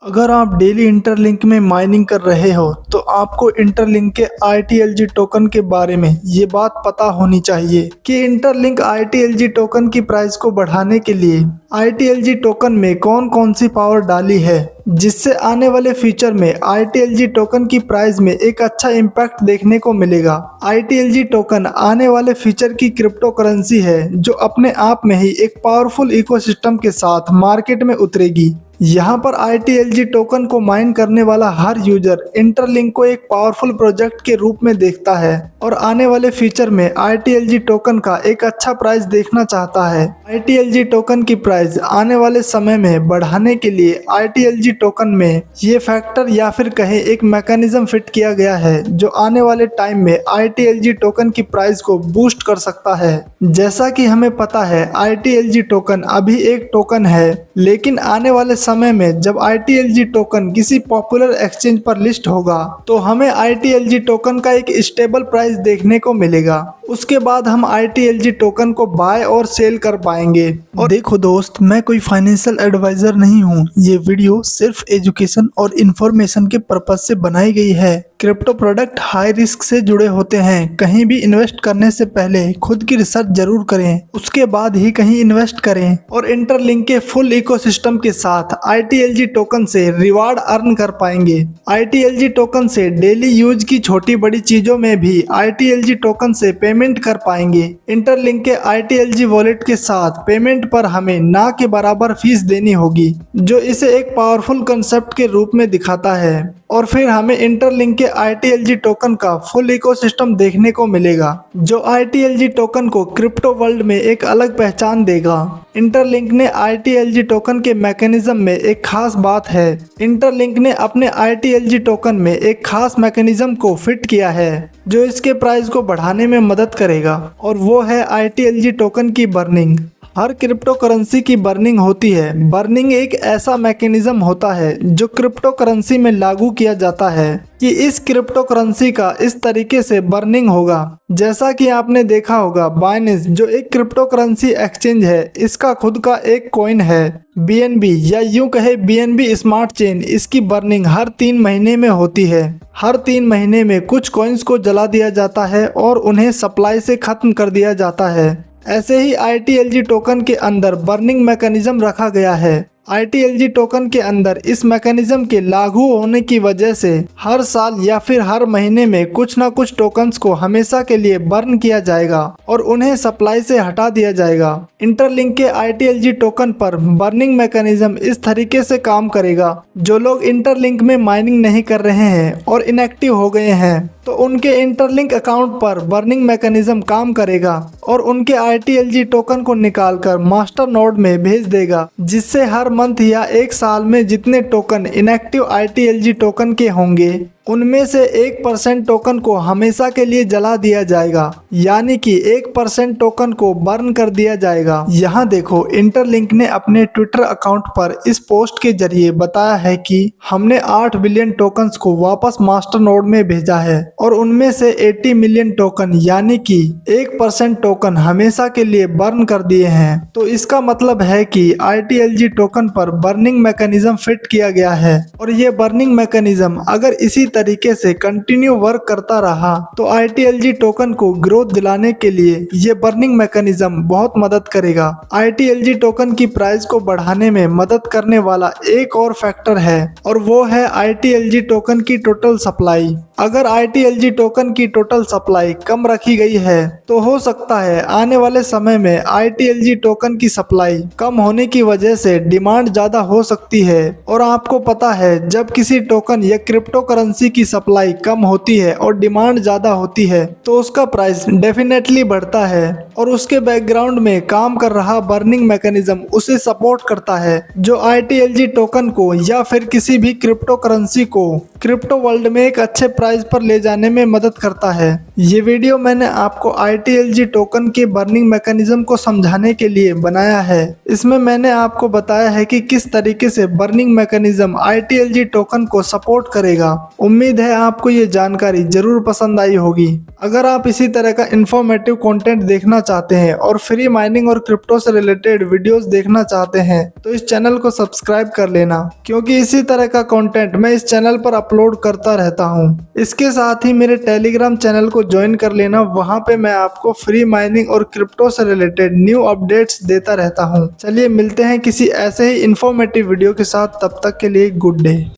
अगर आप daily interlink में माइनिंग कर रहे हो तो आपको इंटरलिंक के ITLG टोकन के बारे में ये बात पता होनी चाहिए कि इंटरलिंक ITLG टोकन की प्राइस को बढ़ाने के लिए ITLG टोकन में कौन कौन सी पावर डाली है, जिससे आने वाले फ्यूचर में ITLG टोकन की प्राइस में एक अच्छा इम्पैक्ट देखने को मिलेगा। ITLG टोकन आने वाले फ्यूचर की क्रिप्टो करेंसी है जो अपने आप में ही एक पावरफुल इकोसिस्टम के साथ मार्केट में उतरेगी। यहाँ पर ITLG टोकन को माइन करने वाला हर यूजर इंटरलिंक को एक पावरफुल प्रोजेक्ट के रूप में देखता है और आने वाले फ्यूचर में ITLG टोकन का एक अच्छा प्राइस देखना चाहता है। ITLG टोकन की प्राइस आने वाले समय में बढ़ाने के लिए ITLG टोकन में ये फैक्टर या फिर कहें एक मैकेनिज्म फिट किया गया है जो आने वाले टाइम में ITLG टोकन की प्राइस को बूस्ट कर सकता है। जैसा कि हमें पता है ITLG टोकन अभी एक टोकन है, लेकिन आने वाले समय में जब ITLG टोकन किसी पॉपुलर एक्सचेंज पर लिस्ट होगा तो हमें ITLG टोकन का एक स्टेबल प्राइस देखने को मिलेगा। उसके बाद हम ITLG टोकन को बाय और सेल कर पाएंगे। और देखो दोस्त, मैं कोई फाइनेंशियल एडवाइजर नहीं हूँ। ये वीडियो सिर्फ एजुकेशन और इन्फॉर्मेशन के पर्पज से बनाई गई है। क्रिप्टो प्रोडक्ट हाई रिस्क से जुड़े होते हैं। कहीं भी इन्वेस्ट करने से पहले खुद की रिसर्च जरूर करें, उसके बाद ही कहीं इन्वेस्ट करें। और इंटरलिंक के फुल इकोसिस्टम के साथ ITLG टोकन से रिवार्ड अर्न कर पाएंगे। ITLG टोकन से डेली यूज की छोटी बड़ी चीजों में भी ITLG टोकन से पेमेंट कर पाएंगे। इंटरलिंक के ITLG वॉलेट के साथ पेमेंट पर हमें ना के बराबर फीस देनी होगी, जो इसे एक पावरफुल कंसेप्ट के रूप में दिखाता है। और फिर हमें इंटरलिंक के ITLG टोकन का फुल इकोसिस्टम देखने को मिलेगा, जो ITLG टोकन को क्रिप्टो वर्ल्ड में एक अलग पहचान देगा। इंटरलिंक ने ITLG टोकन के मैकेनिज्म में एक खास बात है। इंटरलिंक ने अपने ITLG टोकन में एक खास मैकेनिज्म को फिट किया है जो इसके प्राइस को बढ़ाने में मदद करेगा, और वो है ITLG टोकन की बर्निंग। हर क्रिप्टो करेंसी की बर्निंग होती है। बर्निंग एक ऐसा मैकेनिज्म होता है जो क्रिप्टो करेंसी में लागू किया जाता है कि इस क्रिप्टो करेंसी का इस तरीके से बर्निंग होगा। जैसा कि आपने देखा होगा, बाइनेंस जो एक क्रिप्टो करेंसी एक्सचेंज है, इसका खुद का एक कॉइन है BNB, या यूं कहे BNB स्मार्ट चेन। इसकी बर्निंग हर 3 महीने में होती है। हर 3 महीने में कुछ कॉइन्स को जला दिया जाता है और उन्हें सप्लाई से खत्म कर दिया जाता है। ऐसे ही ITLG टोकन के अंदर बर्निंग मैकेनिज्म रखा गया है। ITLG टोकन के अंदर इस मैकेनिज्म के लागू होने की वजह से हर साल या फिर हर महीने में कुछ ना कुछ टोकन्स को हमेशा के लिए बर्न किया जाएगा और उन्हें सप्लाई से हटा दिया जाएगा। इंटरलिंक के ITLG टोकन पर बर्निंग मैकेनिज्म इस तरीके से काम करेगा, जो लोग इंटरलिंक में माइनिंग नहीं कर रहे हैं और इनएक्टिव हो गए हैं तो उनके इंटरलिंक अकाउंट पर बर्निंग मैकेनिज्म काम करेगा और उनके ITLG टोकन को निकालकर मास्टर नोड में भेज देगा, जिससे हर मंथ या एक साल में जितने टोकन इनएक्टिव ITLG टोकन के होंगे उनमें से 1% टोकन को हमेशा के लिए जला दिया जाएगा, यानी कि 1% टोकन को बर्न कर दिया जाएगा। यहाँ देखो, इंटरलिंक ने अपने ट्विटर अकाउंट पर इस पोस्ट के जरिए बताया है कि हमने 8 बिलियन टोकन्स को वापस मास्टर नोड में भेजा है और उनमें से 80 मिलियन टोकन यानी कि 1% टोकन हमेशा के लिए बर्न कर दिए हैं। तो इसका मतलब है कि ITLG टोकन पर बर्निंग मैकेनिज्म फिट किया गया है, और ये बर्निंग मैकेनिज्म अगर इसी तरीके से कंटिन्यू वर्क करता रहा तो ITLG टोकन को ग्रोथ दिलाने के लिए ये बर्निंग मैकेनिज्म बहुत मदद करेगा। ITLG टोकन की प्राइस को बढ़ाने में मदद करने वाला एक और फैक्टर है, और वो है ITLG टोकन की टोटल सप्लाई। अगर ITLG टोकन की टोटल सप्लाई कम रखी गई है तो हो सकता है आने वाले समय में ITLG टोकन की सप्लाई कम होने की वजह से डिमांड ज्यादा हो सकती है। और आपको पता है, जब किसी टोकन या क्रिप्टो करेंसी की सप्लाई कम होती है और डिमांड ज्यादा होती है तो उसका प्राइस डेफिनेटली बढ़ता है, और उसके बैकग्राउंड में काम कर रहा बर्निंग मैकेनिज्म उसे सपोर्ट करता है, जो ITLG टोकन को या फिर किसी भी क्रिप्टो करेंसी को क्रिप्टो वर्ल्ड में एक अच्छे प्राइस पर ले जाने में मदद करता है। ये वीडियो मैंने आपको ITLG टोकन के बर्निंग मैकेनिज्म को समझाने के लिए बनाया है। इसमें मैंने आपको बताया है कि किस तरीके से बर्निंग मैकेनिज्म ITLG टोकन को सपोर्ट करेगा। उम्मीद है आपको ये जानकारी जरूर पसंद आई होगी। अगर आप इसी तरह का इंफॉर्मेटिव कंटेंट देखना चाहते हैं और फ्री माइनिंग और क्रिप्टो से रिलेटेड वीडियोस देखना चाहते हैं तो इस चैनल को सब्सक्राइब कर लेना, क्योंकि इसी तरह का कंटेंट मैं इस चैनल पर अपलोड करता रहता हूं। इसके साथ ही मेरे टेलीग्राम चैनल को ज्वाइन कर लेना, वहां पे मैं आपको फ्री माइनिंग और क्रिप्टो से रिलेटेड न्यू अपडेट्स देता रहता हूं। चलिए मिलते हैं किसी ऐसे ही इंफॉर्मेटिव वीडियो के साथ, तब तक के लिए गुड डे।